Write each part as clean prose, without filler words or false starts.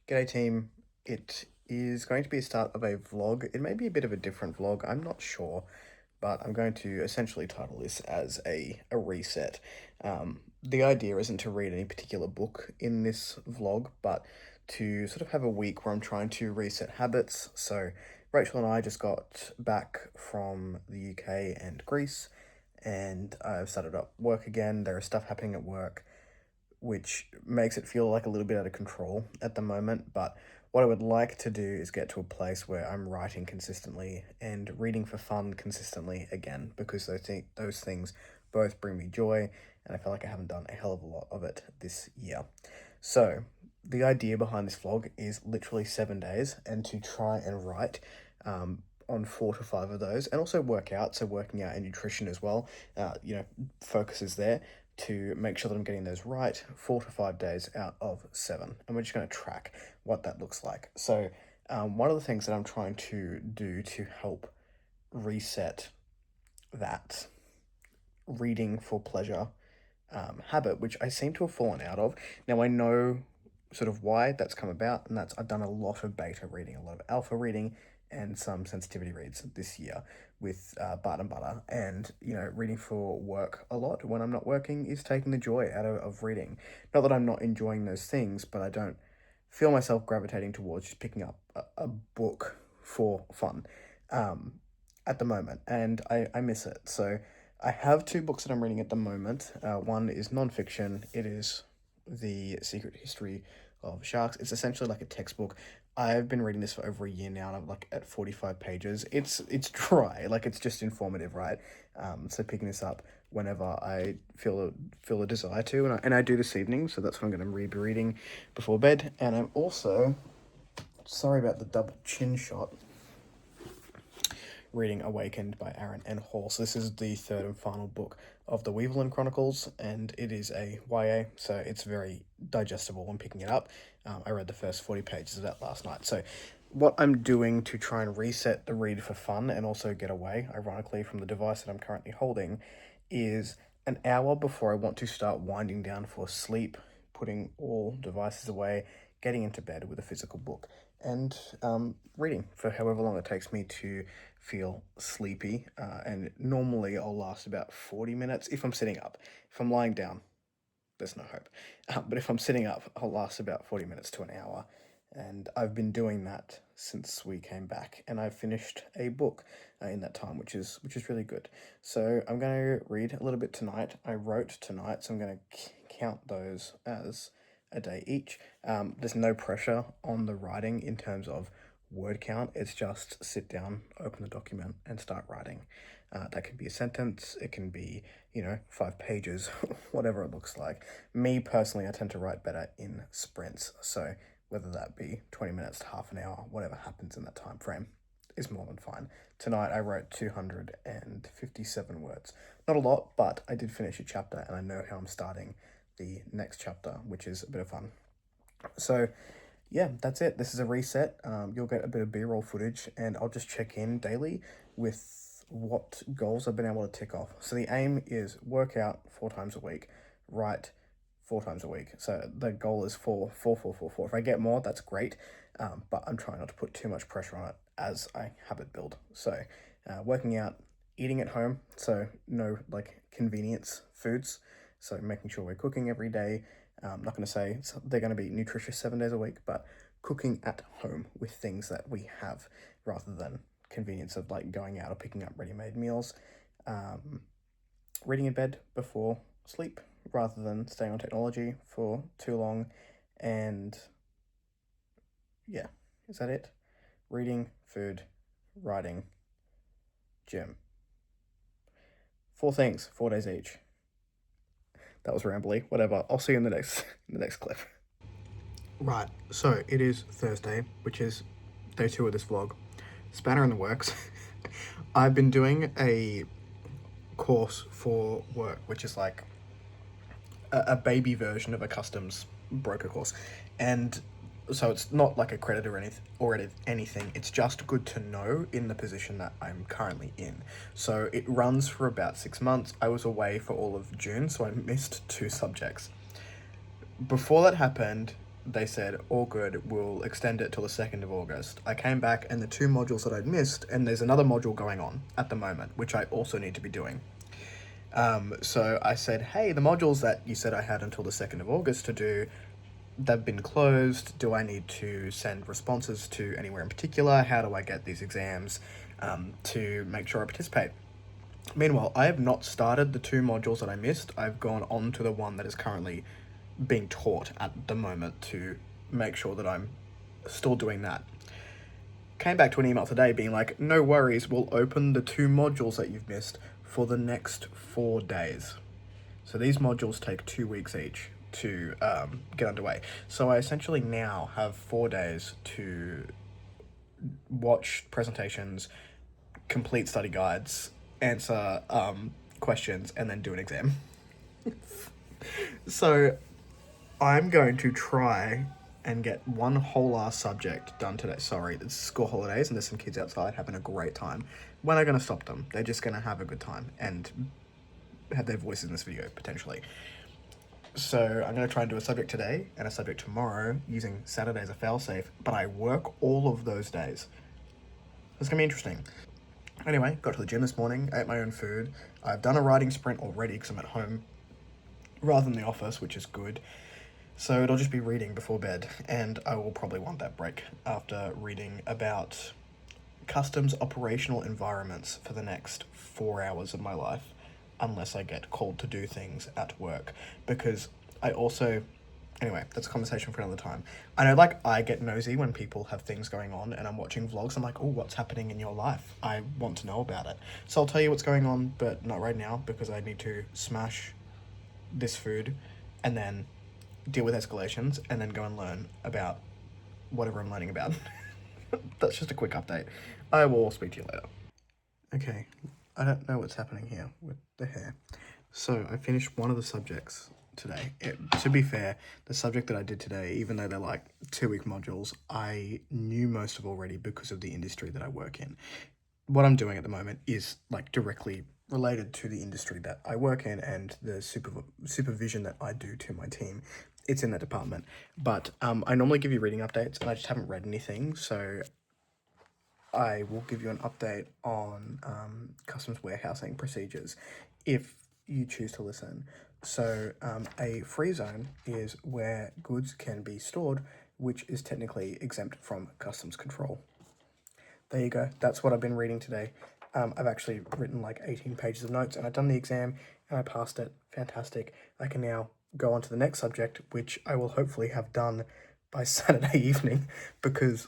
G'day team. It is going to be a start of a vlog. It may be a bit of a different vlog, I'm not sure, but I'm going to essentially title this as a reset. The idea isn't to read any particular book in this vlog, but to sort of have a week where I'm trying to reset habits. So Rachel and I just got back from the UK and Greece, and I've started up work again. There is stuff happening at work which makes it feel like a little bit out of control at the moment. But what I would like to do is get to a place where I'm writing consistently and reading for fun consistently again, because those things both bring me joy, and I feel like I haven't done a hell of a lot of it this year. So the idea behind this vlog is literally 7 days, and to try and write on 4 to 5 of those, and also work out. So working out and nutrition as well, focuses there to make sure that I'm getting those right 4 to 5 days out of 7. And we're just going to track what that looks like. So one of the things that I'm trying to do to help reset that reading for pleasure habit, which I seem to have fallen out of. Now I know sort of why that's come about, and that's I've done a lot of beta reading, a lot of alpha reading, and some sensitivity reads this year with Bart and Butter. And reading for work a lot when I'm not working is taking the joy out of reading. Not that I'm not enjoying those things, but I don't feel myself gravitating towards just picking up a book for fun at the moment, and I miss it. So I have two books that I'm reading at the moment. One is nonfiction. It is The Secret History of Sharks. It's essentially like a textbook. I've been reading this for over a year now, and I'm like at 45 pages. It's dry, like it's just informative, right? So picking this up whenever I feel a desire to, and I do this evening, so that's what I'm going to be reading before bed. And I'm also, sorry about the double chin shot, reading Awakened by Aaron N. Hall. So this is the third and final book of the Weaverland Chronicles, and it is a YA, so it's very digestible when picking it up. I read the first 40 pages of that last night. So what I'm doing to try and reset the read for fun and also get away, ironically, from the device that I'm currently holding, is an hour before I want to start winding down for sleep, putting all devices away, getting into bed with a physical book, and reading for however long it takes me to feel sleepy. And normally I'll last about 40 minutes if I'm sitting up. If I'm lying down, there's no hope. But if I'm sitting up, I'll last about 40 minutes to an hour. And I've been doing that since we came back, and I've finished a book in that time, which is really good. So I'm going to read a little bit tonight. I wrote tonight, so I'm going to count those as a day each. There's no pressure on the writing in terms of word count. It's just sit down, open the document, and start writing. That can be a sentence, it can be 5 pages, whatever it looks like. Me personally, I tend to write better in sprints, so whether that be 20 minutes to half an hour, whatever happens in that time frame is more than fine. Tonight I wrote 257 words. Not a lot, but I did finish a chapter, and I know how I'm starting the next chapter, which is a bit of fun. So yeah, that's it. This is a reset. You'll get a bit of B-roll footage, and I'll just check in daily with what goals I've been able to tick off. So the aim is work out 4 times a week, write 4 times a week. So the goal is 4, 4, 4, 4, 4. If I get more, that's great, but I'm trying not to put too much pressure on it as I habit build. So working out, eating at home, so no like convenience foods. So making sure we're cooking every day. I'm not going to say they're going to be nutritious 7 days a week, but cooking at home with things that we have rather than convenience of like going out or picking up ready-made meals. Reading in bed before sleep rather than staying on technology for too long. And yeah, is that it? Reading, food, writing, gym. 4 things, 4 days each. That was rambly. Whatever. I'll see you in the next clip. Right. So it is Thursday, which is day 2 of this vlog. Spanner in the works. I've been doing a course for work, which is like a baby version of a customs broker course, and so it's not like a credit or anything. It's just good to know in the position that I'm currently in. So it runs for about 6 months. I was away for all of June, so I missed 2 subjects. Before that happened, they said, all good, we'll extend it till the 2nd of August. I came back and the 2 modules that I'd missed, and there's another module going on at the moment, which I also need to be doing. So I said, hey, the modules that you said I had until the 2nd of August to do, they've been closed. Do I need to send responses to anywhere in particular? How do I get these exams to make sure I participate? Meanwhile, I have not started the 2 modules that I missed. I've gone on to the one that is currently being taught at the moment to make sure that I'm still doing that. Came back to an email today being like, no worries, we'll open the 2 modules that you've missed for the next 4 days. So these modules take 2 weeks each to get underway. So I essentially now have 4 days to watch presentations, complete study guides, answer questions, and then do an exam. So I'm going to try and get one whole ass subject done today. Sorry, it's school holidays and there's some kids outside having a great time. When am I going to stop them? They're just going to have a good time and have their voices in this video, potentially. So I'm going to try and do a subject today and a subject tomorrow using Saturday as a failsafe, but I work all of those days. It's going to be interesting. Anyway, got to the gym this morning, ate my own food. I've done a writing sprint already because I'm at home rather than the office, which is good. So it'll just be reading before bed, and I will probably want that break after reading about customs operational environments for the next 4 hours of my life, unless I get called to do things at work. Because I also... Anyway, that's a conversation for another time. I know, like, I get nosy when people have things going on and I'm watching vlogs. I'm like, oh, what's happening in your life? I want to know about it. So I'll tell you what's going on, but not right now, because I need to smash this food and then deal with escalations and then go and learn about whatever I'm learning about. That's just a quick update. I will speak to you later. Okay, I don't know what's happening here with the hair. So I finished one of the subjects today. To be fair, the subject that I did today, even though they're like 2-week modules, I knew most of already because of the industry that I work in. What I'm doing at the moment is like directly related to the industry that I work in and the supervision that I do to my team. It's in that department. But I normally give you reading updates and I just haven't read anything, so I will give you an update on customs warehousing procedures if you choose to listen. So a free zone is where goods can be stored, which is technically exempt from customs control. There you go. That's what I've been reading today. I've actually written like 18 pages of notes and I've done the exam and I passed it. Fantastic. I can now go on to the next subject, which I will hopefully have done by Saturday evening, because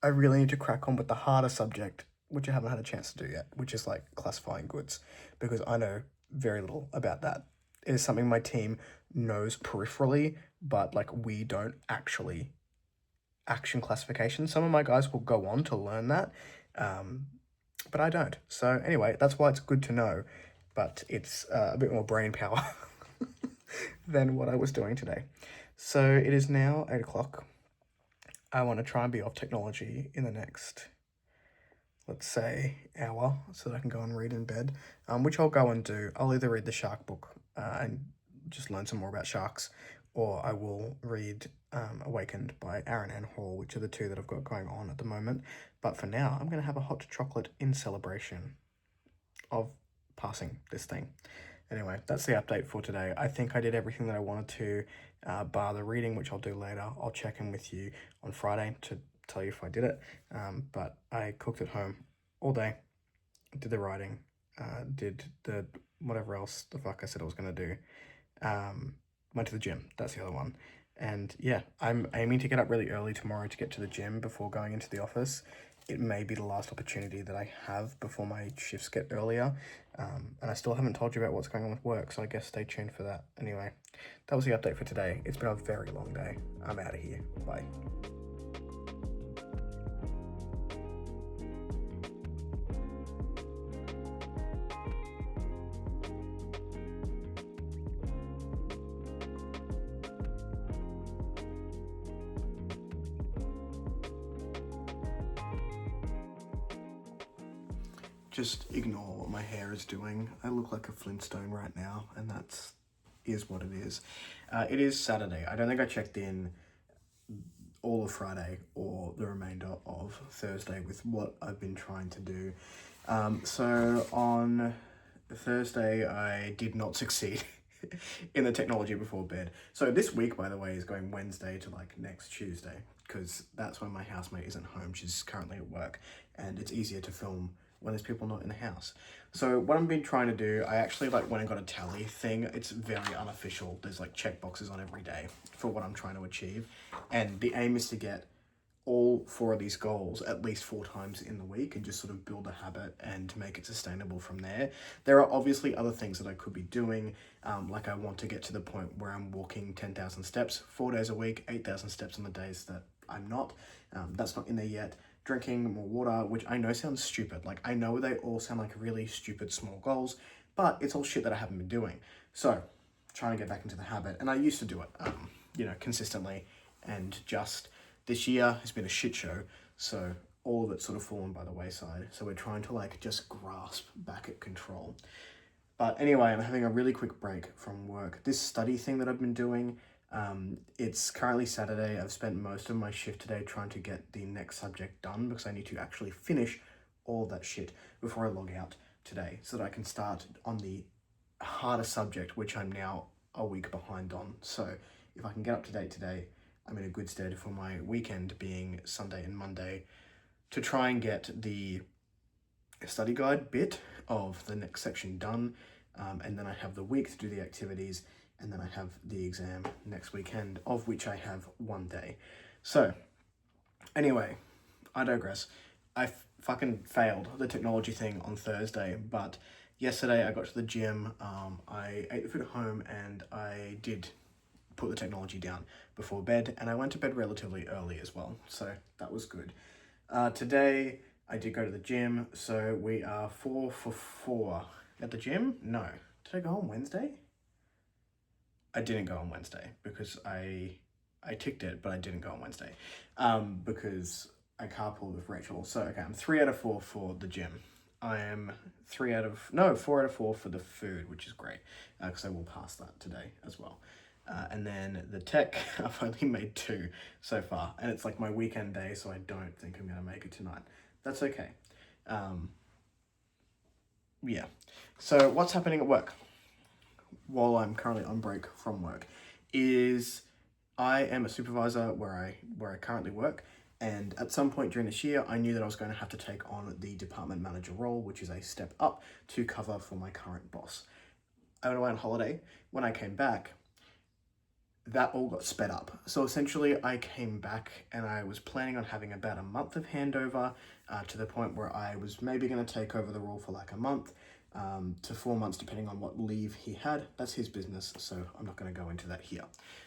I really need to crack on with the harder subject, which I haven't had a chance to do yet, which is like classifying goods, because I know very little about that. It is something my team knows peripherally, but like we don't actually action classification. Some of my guys will go on to learn that, but I don't. So anyway, that's why it's good to know, but it's a bit more brain power than what I was doing today. So it is now 8 o'clock. I want to try and be off technology in the next, let's say, hour, so that I can go and read in bed, which I'll go and do. I'll either read the shark book and just learn some more about sharks, or I will read Awakened by Aaron and Hall, which are the 2 that I've got going on at the moment. But for now, I'm going to have a hot chocolate in celebration of passing this thing. Anyway, that's the update for today. I think I did everything that I wanted to, bar the reading, which I'll do later. I'll check in with you on Friday to tell you if I did it. But I cooked at home all day, did the writing, did the whatever else the fuck I said I was going to do. Went to the gym. That's the other one. And yeah, I'm aiming to get up really early tomorrow to get to the gym before going into the office. It may be the last opportunity that I have before my shifts get earlier. And I still haven't told you about what's going on with work, so I guess stay tuned for that. Anyway, that was the update for today. It's been a very long day. I'm out of here. Bye. Just ignore what my hair is doing. I look like a Flintstone right now, and is what it is. It is Saturday. I don't think I checked in all of Friday or the remainder of Thursday with what I've been trying to do. So on Thursday, I did not succeed in the technology before bed. So this week, by the way, is going Wednesday to like next Tuesday, because that's when my housemate isn't home. She's currently at work, and it's easier to film when there's people not in the house. So what I've been trying to do, I actually like went and got a tally thing. It's very unofficial. There's like check boxes on every day for what I'm trying to achieve. And the aim is to get all 4 of these goals at least 4 times in the week and just sort of build a habit and make it sustainable from there. There are obviously other things that I could be doing. Like I want to get to the point where I'm walking 10,000 steps 4 days a week, 8,000 steps on the days that I'm not. That's not in there yet. Drinking more water, which I know sounds stupid. Like I know they all sound like really stupid small goals, but it's all shit that I haven't been doing. So trying to get back into the habit, and I used to do it, consistently, and just this year has been a shit show, so all of it's sort of fallen by the wayside. So we're trying to like just grasp back at control. But anyway, I'm having a really quick break from work. This study thing that I've been doing, it's currently Saturday. I've spent most of my shift today trying to get the next subject done because I need to actually finish all that shit before I log out today so that I can start on the harder subject, which I'm now a week behind on. So if I can get up to date today, I'm in a good stead for my weekend being Sunday and Monday to try and get the study guide bit of the next section done. And then I have the week to do the activities, and then I have the exam next weekend, of which I have 1 day. So anyway, I digress. I fucking failed the technology thing on Thursday, but yesterday I got to the gym, I ate the food at home, and I did put the technology down before bed, and I went to bed relatively early as well, so that was good. Today I did go to the gym, so we are 4 for 4 at the gym. No, did I go on Wednesday? I didn't go on Wednesday because I ticked it, but I didn't go on Wednesday because I carpooled with Rachel. So okay, I'm 3 out of 4 for the gym. I am 4 out of 4 for the food, which is great because I will pass that today as well. And then the tech, I've only made 2 so far, and it's like my weekend day, so I don't think I'm going to make it tonight. That's okay. Yeah. So what's happening at work while I'm currently on break from work is I am a supervisor where I currently work, and at some point during this year, I knew that I was going to have to take on the department manager role, which is a step up to cover for my current boss. I went away on holiday. When I came back, that all got sped up. So essentially I came back and I was planning on having about a month of handover to the point where I was maybe going to take over the role for like a month to 4 months, depending on what leave he had. That's his business, so I'm not going to go into that here.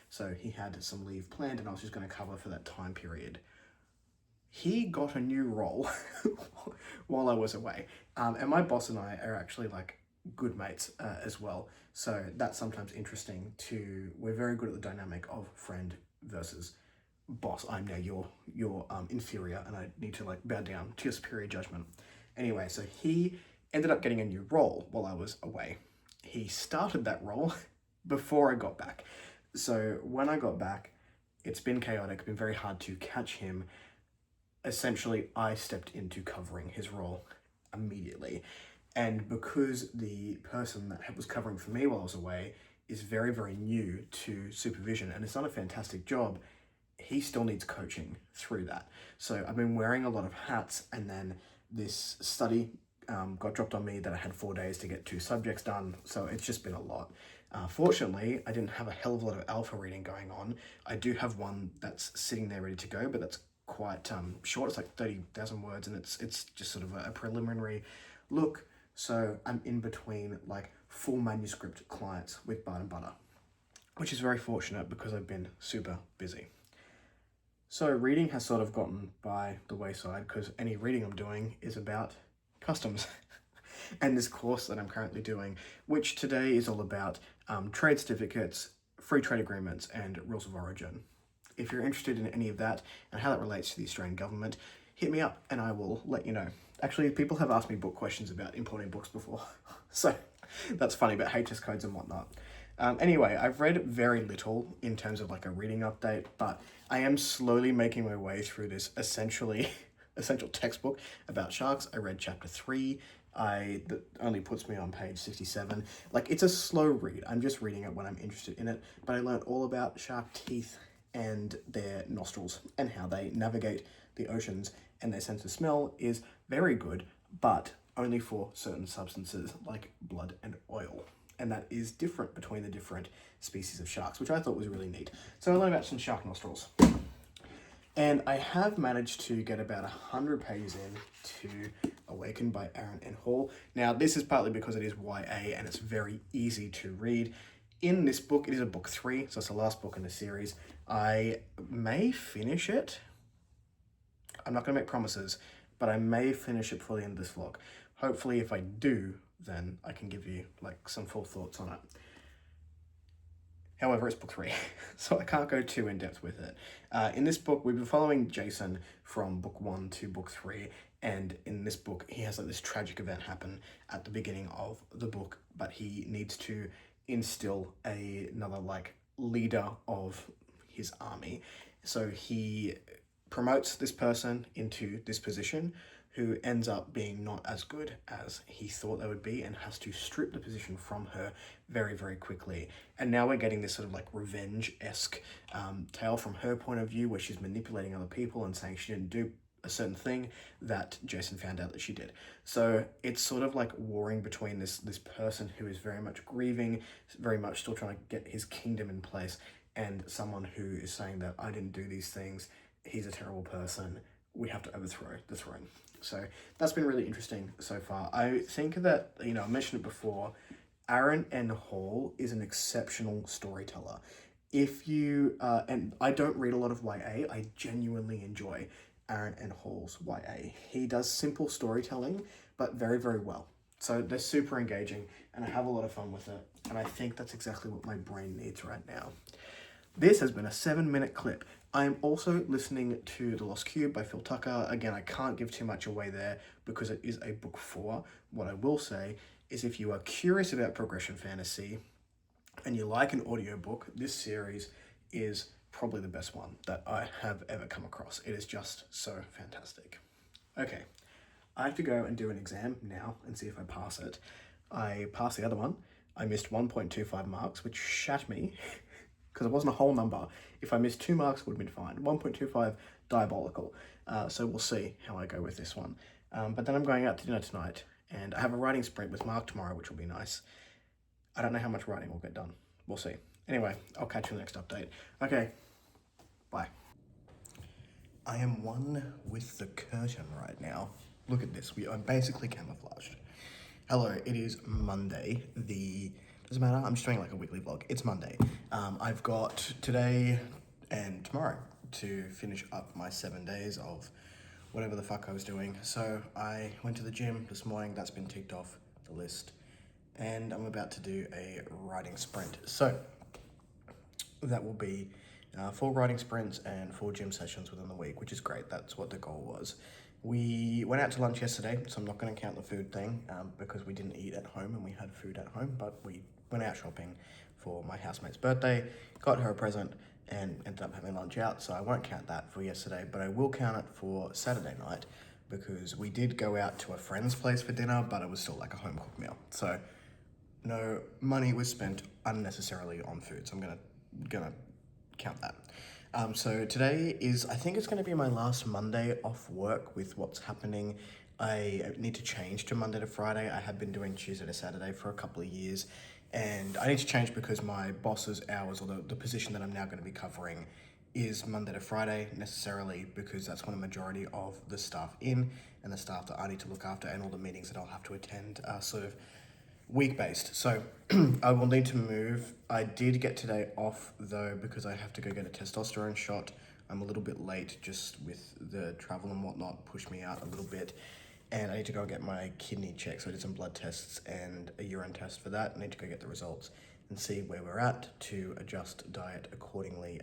So he had some leave planned and I was just going to cover for that time period. He got a new role while I was away. And my boss and I are actually like good mates as well. So that's sometimes interesting we're very good at the dynamic of friend versus boss. I'm now your inferior and I need to like bow down to your superior judgment. Anyway, so he ended up getting a new role while I was away. He started that role before I got back. So when I got back, it's been chaotic, been very hard to catch him. Essentially, I stepped into covering his role immediately. And because the person that was covering for me while I was away is very, very new to supervision and has done a fantastic job, he still needs coaching through that. So I've been wearing a lot of hats, and then this study got dropped on me that I had 4 days to get 2 subjects done. So it's just been a lot. Fortunately, I didn't have a hell of a lot of alpha reading going on. I do have one that's sitting there ready to go, but that's quite short. It's like 30,000 words, and it's just sort of a preliminary look. So I'm in between like full manuscript clients with Bard and Butter, which is very fortunate because I've been super busy. So reading has sort of gotten by the wayside because any reading I'm doing is about customs. And this course that I'm currently doing, which today is all about trade certificates, free trade agreements, and rules of origin. If you're interested in any of that and how that relates to the Australian government, hit me up and I will let you know. Actually, people have asked me book questions about importing books before, so that's funny about HS codes and whatnot. Anyway, I've read very little in terms of like a reading update, but I am slowly making my way through this essential textbook about sharks. I read chapter 3. That only puts me on page 67. Like, it's a slow read. I'm just reading it when I'm interested in it, but I learned all about shark teeth and their nostrils and how they navigate the oceans, and their sense of smell is very good, but only for certain substances like blood and oil. And that is different between the different species of sharks, which I thought was really neat. So I learned about some shark nostrils. And I have managed to get about 100 pages in to Awakened by Aaron and Hall. Now, this is partly because it is YA and it's very easy to read. In this book, it is a book 3, so it's the last book in the series. I may finish it. I'm not going to make promises, but I may finish it before the end of this vlog. Hopefully, if I do, then I can give you like some full thoughts on it. However, it's book 3, so I can't go too in depth with it. In this book, we've been following Jason from book 1 to book 3, and in this book, he has like this tragic event happen at the beginning of the book, but he needs to instill another like leader of his army. So he promotes this person into this position, who ends up being not as good as he thought they would be, and has to strip the position from her very, very quickly. And now we're getting this sort of like revenge-esque tale from her point of view, where she's manipulating other people and saying she didn't do a certain thing that Jason found out that she did. So it's sort of like warring between this person who is very much grieving, very much still trying to get his kingdom in place, and someone who is saying that I didn't do these things, he's a terrible person, we have to overthrow the throne. So that's been really interesting so far. I think that, I mentioned it before, Aaron N. Hall is an exceptional storyteller. If you, and I don't read a lot of YA, I genuinely enjoy Aaron N. Hall's YA. He does simple storytelling, but very, very well. So they're super engaging, and I have a lot of fun with it. And I think that's exactly what my brain needs right now. This has been a 7-minute clip. I'm also listening to The Lost Cube by Phil Tucker. Again, I can't give too much away there because it is a book 4. What I will say is, if you are curious about progression fantasy and you like an audiobook, this series is probably the best one that I have ever come across. It is just so fantastic. Okay, I have to go and do an exam now and see if I pass it. I passed the other one. I missed 1.25 marks, which shat me. Because it wasn't a whole number. If I missed 2 marks, it would have been fine. 1.25, diabolical. So we'll see how I go with this one. But then I'm going out to dinner tonight, and I have a writing sprint with Mark tomorrow, which will be nice. I don't know how much writing will get done. We'll see. Anyway, I'll catch you in the next update. Okay, bye. I am one with the curtain right now. Look at this. We are basically camouflaged. Hello, it is Monday, doesn't matter, I'm just doing like a weekly vlog. It's Monday. I've got today and tomorrow to finish up my 7 days of whatever the fuck I was doing. So I went to the gym this morning, that's been ticked off the list, and I'm about to do a riding sprint. So that will be 4 riding sprints and 4 gym sessions within the week, which is great. That's what the goal was. We went out to lunch yesterday, so I'm not going to count the food thing because we didn't eat at home and we had food at home, but we went out shopping for my housemate's birthday, got her a present, and ended up having lunch out, so I won't count that for yesterday, but I will count it for Saturday night because we did go out to a friend's place for dinner, but it was still like a home-cooked meal. So no money was spent unnecessarily on food, so I'm gonna count that. So today is, I think it's going to be my last Monday off work with what's happening. I need to change to Monday to Friday. I have been doing Tuesday to Saturday for a couple of years, and I need to change because my boss's hours, or the position that I'm now going to be covering, is Monday to Friday necessarily, because that's when the majority of the staff in and the staff that I need to look after and all the meetings that I'll have to attend are sort of week-based. So I will need to move. I did get today off though because I have to go get a testosterone shot. I'm a little bit late just with the travel and whatnot, pushed me out a little bit. And I need to go get my kidney checked. So I did some blood tests and a urine test for that. I need to go get the results and see where we're at to adjust diet accordingly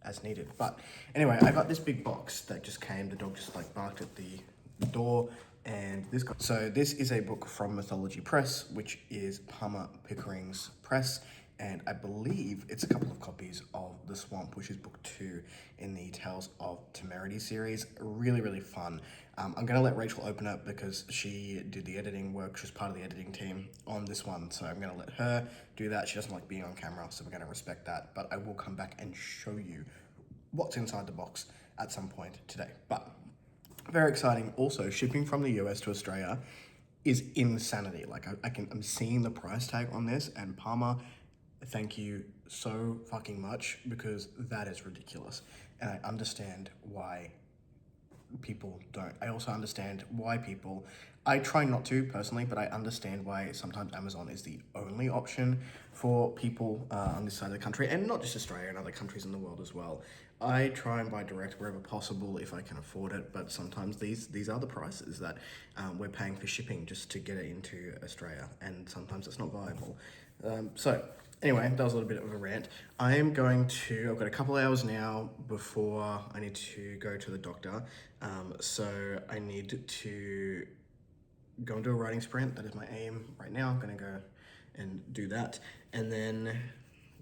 as needed. But anyway, I got this big box that just came. The dog just like barked at the door. And so this is a book from Mythology Press, which is Palmer Pickering's press, and I believe it's a couple of copies of The Swamp, which is book 2 in the Tales of Temerity series. Really, really fun. I'm going to let Rachel open it because she did the editing work. She's part of the editing team on this one, so I'm going to let her do that. She doesn't like being on camera, so we're going to respect that, but I will come back and show you what's inside the box at some point today. But very exciting. Also, shipping from the US to Australia is insanity. Like I'm seeing the price tag on this, and Palmer, thank you so fucking much, because that is ridiculous. And I understand why people don't. I also understand why people, I try not to personally, but I understand why sometimes Amazon is the only option for people on this side of the country, and not just Australia, and other countries in the world as well. I try and buy direct wherever possible if I can afford it, but sometimes these are the prices that we're paying for shipping just to get it into Australia, and sometimes it's not viable. So anyway, that was a little bit of a rant. I've got a couple hours now before I need to go to the doctor. So I need to go and do a writing sprint. That is my aim right now. I'm going to go and do that. And then,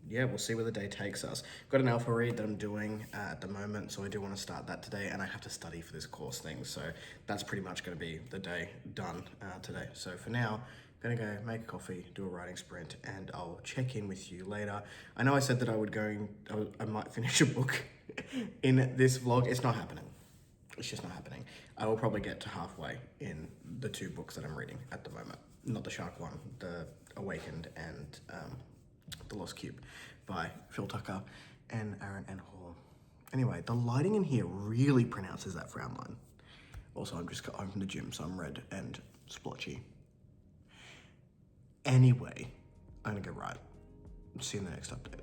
yeah, we'll see where the day takes us. I've got an alpha read that I'm doing at the moment, so I do want to start that today, and I have to study for this course thing, so that's pretty much going to be the day done today. So for now, I'm going to go make a coffee, do a writing sprint, and I'll check in with you later. I know I said that I might finish a book in this vlog. It's not happening. It's just not happening. I will probably get to halfway in the 2 books that I'm reading at the moment. Not the shark one, the Awakened and The Lost Cube by Phil Tucker and Aaron N. Hall. Anyway, the lighting in here really pronounces that frown line. Also, I'm just got home from the gym, so I'm red and splotchy. Anyway, I'm gonna go right. See you in the next update.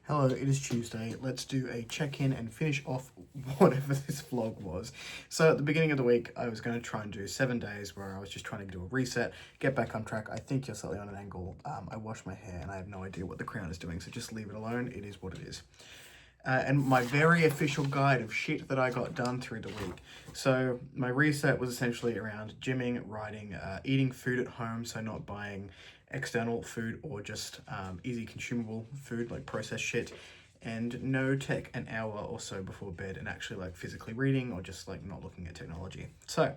Hello, it is Tuesday. Let's do a check-in and finish off whatever this vlog was. So at the beginning of the week, I was going to try and do 7 days where I was just trying to do a reset, get back on track. I think you're slightly on an angle. I washed my hair and I have no idea what the crown is doing, so just leave it alone. It is what it is. And my very official guide of shit that I got done through the week. So my reset was essentially around gymming, writing, eating food at home, so not buying external food or just easy consumable food like processed shit, and no tech an hour or so before bed, and actually like physically reading or just like not looking at technology. So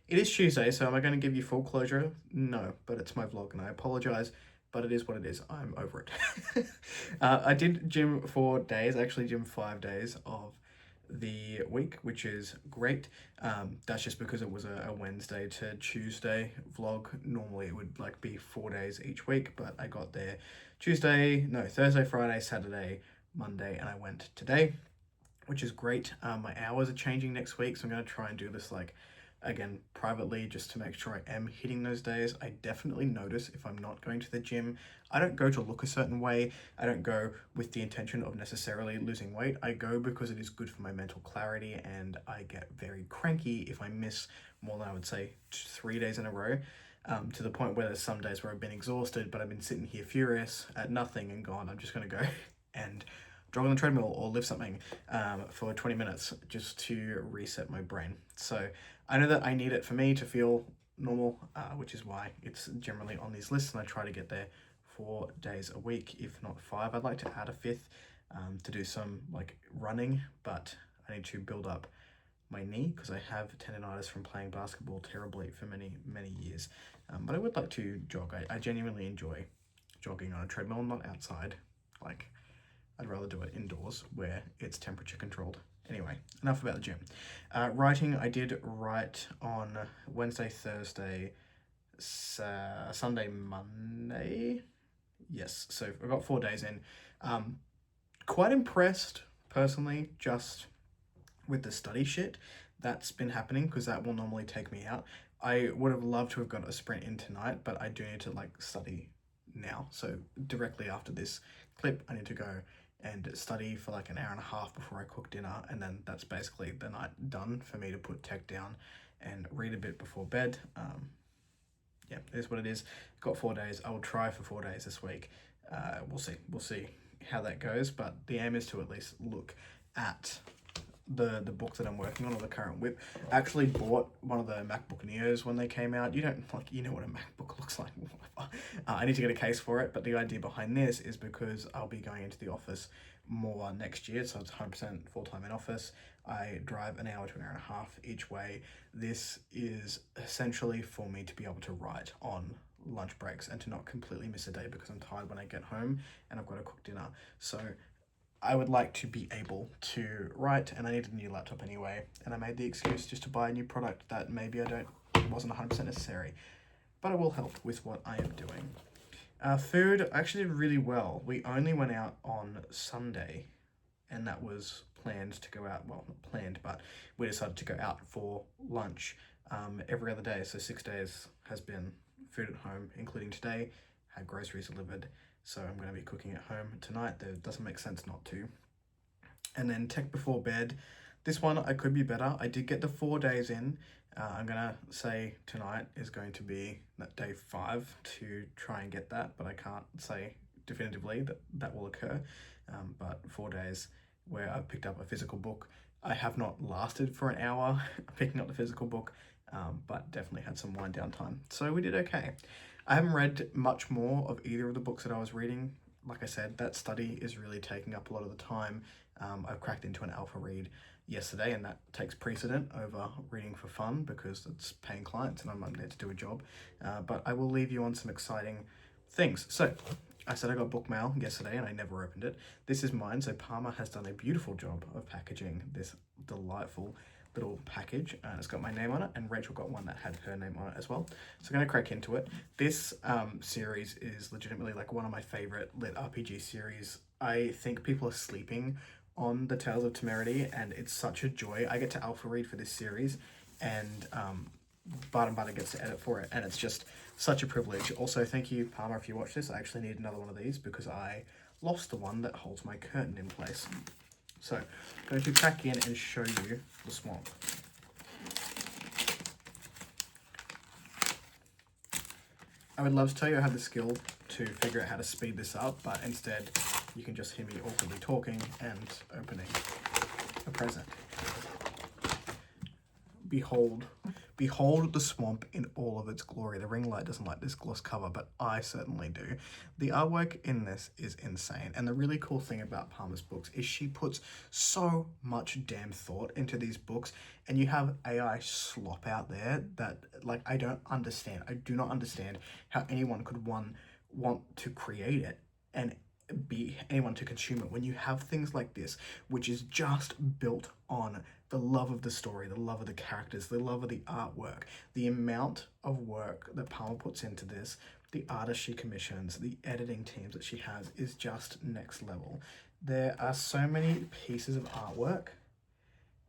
it is Tuesday, so am I going to give you full closure? No, but it's my vlog and I apologize, but it is what it is. I'm over it. I did gym 4 days, actually gym 5 days of the week, which is great. That's just because it was a Wednesday to Tuesday vlog. Normally it would like be 4 days each week, but I got there Thursday, Friday, Saturday, Monday, and I went today, which is great. My hours are changing next week, so I'm going to try and do this like again privately just to make sure I am hitting those days. I definitely notice if I'm not going to the gym. I don't go to look a certain way. I don't go with the intention of necessarily losing weight. I go because it is good for my mental clarity, and I get very cranky if I miss more than I would say 3 days in a row, to the point where there's some days where I've been exhausted, but I've been sitting here furious at nothing and gone, I'm just going to go and jog on the treadmill or lift something for 20 minutes just to reset my brain. So I know that I need it for me to feel normal, which is why it's generally on these lists, and I try to get there 4 days a week, if not 5. I'd like to add a 5th to do some like running, but I need to build up my knee because I have tendonitis from playing basketball terribly for many, many years. But I would like to jog. I genuinely enjoy jogging on a treadmill, not outside. Like, I'd rather do it indoors where it's temperature controlled. Anyway, enough about the gym. Writing, I did write on Wednesday, Thursday, Sunday, Monday. Yes, so I got 4 days in. Quite impressed personally, just with the study shit that's been happening, because that will normally take me out. I would have loved to have got a sprint in tonight, but I do need to like study now. So directly after this clip, I need to go and study for like an hour and a half before I cook dinner, and then that's basically the night done for me to put tech down and read a bit before bed. Yeah, it is what it is. Got 4 days. I will try for 4 days this week. We'll see how that goes, but the aim is to at least look at the book that I'm working on, or the current whip. I actually bought one of the MacBook Neos when they came out. You know what a MacBook looks like. I need to get a case for it, but the idea behind this is because I'll be going into the office more next year, so it's 100% full-time in office. I drive an hour to an hour and a half each way. This is essentially for me to be able to write on lunch breaks and to not completely miss a day because I'm tired when I get home and I've got to cook dinner. So I would like to be able to write, and I need a new laptop anyway, and I made the excuse just to buy a new product that maybe wasn't 100% necessary, but it will help with what I am doing. Food, I actually did really well. We only went out on Sunday, and that was planned to go out, well, not planned, but we decided to go out for lunch every other day, so 6 days has been food at home, including today. Had groceries delivered, so I'm going to be cooking at home tonight. That doesn't make sense not to. And then tech before bed. This one, I could be better. I did get the 4 days in. I'm going to say tonight is going to be day 5 to try and get that, but I can't say definitively that will occur. But 4 days where I've picked up a physical book. I have not lasted for an hour picking up the physical book, but definitely had some wind down time. So we did okay. I haven't read much more of either of the books that I was reading. Like I said, that study is really taking up a lot of the time. I've cracked into an alpha read yesterday, and that takes precedent over reading for fun because it's paying clients and I'm there to do a job. But I will leave you on some exciting things. So I said I got book mail yesterday and I never opened it. This is mine. So Palmer has done a beautiful job of packaging this delightful little package. It's got my name on it, and Rachel got one that had her name on it as well. So I'm going to crack into it. This series is legitimately like one of my favorite lit RPG series. I think people are sleeping on the Tales of Temerity, and it's such a joy. I get to alpha read for this series, and Bart gets to edit for it, and it's just such a privilege. Also, thank you, Palmer, if you watch this. I actually need another one of these because I lost the one that holds my curtain in place. So, I'm going to crack in and show you the swamp. I would love to tell you I had the skill to figure out how to speed this up, but instead you can just hear me awkwardly talking and opening a present. Behold the swamp in all of its glory. The ring light doesn't like this gloss cover, but I certainly do. The artwork in this is insane. And the really cool thing about Palmer's books is she puts so much damn thought into these books, and you have AI slop out there that, like, I don't understand. I do not understand how anyone could want to create it and be anyone to consume it when you have things like this, which is just built on the love of the story, the love of the characters, the love of the artwork, the amount of work that Palmer puts into this, the artists she commissions, the editing teams that she has is just next level. There are so many pieces of artwork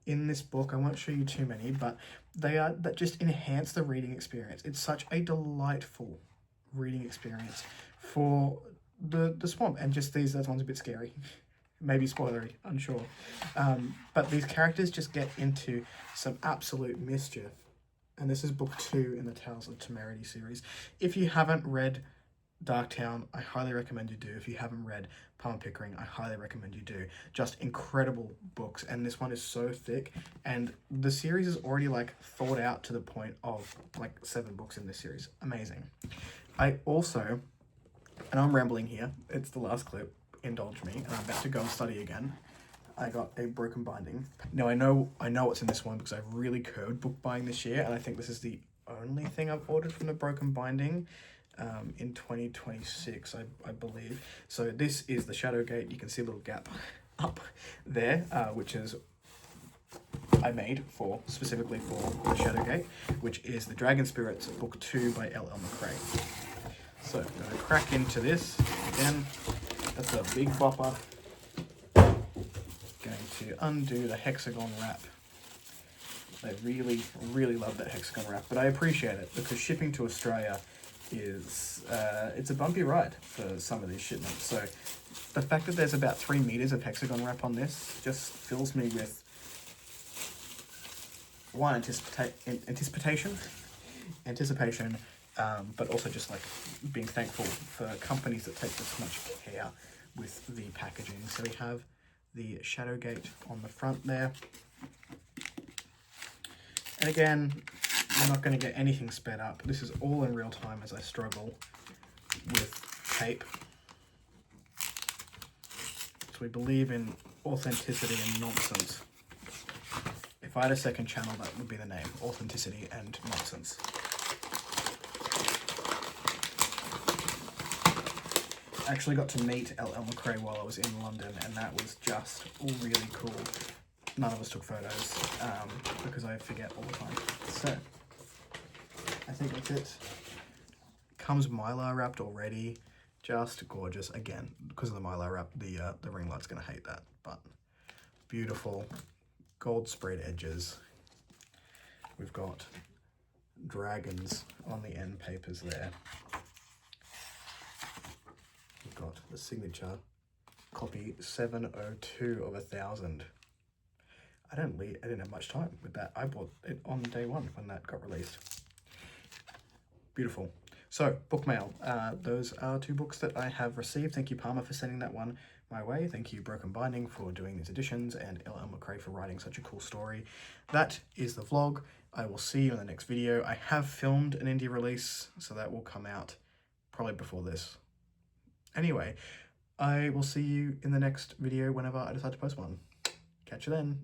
in this book. I won't show you too many, but that just enhance the reading experience. It's such a delightful reading experience for the swamp, and just that one's a bit scary. Maybe spoilery, unsure. But these characters just get into some absolute mischief. And this is book 2 in the Tales of Temerity series. If you haven't read Darktown, I highly recommend you do. If you haven't read Palmer Pickering, I highly recommend you do. Just incredible books, and this one is so thick, and the series is already like thought out to the point of like 7 books in this series. Amazing. I also, and I'm rambling here, it's the last clip, indulge me, and I'm about to go and study again. I got a broken binding. Now I know what's in this one because I've really curbed book buying this year, and I think this is the only thing I've ordered from the broken binding in 2026, I believe. So this is the Shadowgate. You can see a little gap up there, which is I made specifically for the Shadowgate, which is the Dragon Spirits book 2 by L.L. McRae. So I'm going to crack into this again. That's a big bopper. Going to undo the hexagon wrap. They really, really love that hexagon wrap, but I appreciate it because shipping to Australia is, it's a bumpy ride for some of these shipments. So the fact that there's about 3 meters of hexagon wrap on this just fills me with, one, anticipation, but also just like being thankful for companies that take this much care with the packaging. So we have the shadow gate on the front there. And again, you're not going to get anything sped up. This is all in real time as I struggle with tape. So we believe in authenticity and nonsense. If I had a second channel, that would be the name, Authenticity and Nonsense. I actually got to meet L.L. McRae while I was in London, and that was just really cool. None of us took photos because I forget all the time. So I think that's it. Comes Mylar wrapped already. Just gorgeous. Again, because of the Mylar wrap, the ring light's gonna hate that, but beautiful gold spread edges. We've got dragons on the end papers there. We've got the signature copy 702 of 1000. I didn't have much time with that. I bought it on day one when that got released. Beautiful. So, book mail. Those are 2 books that I have received. Thank you, Palmer, for sending that one my way. Thank you, Broken Binding, for doing these editions, and L.L. McRae for writing such a cool story. That is the vlog. I will see you in the next video. I have filmed an indie release, so that will come out probably before this. Anyway, I will see you in the next video whenever I decide to post one. Catch you then.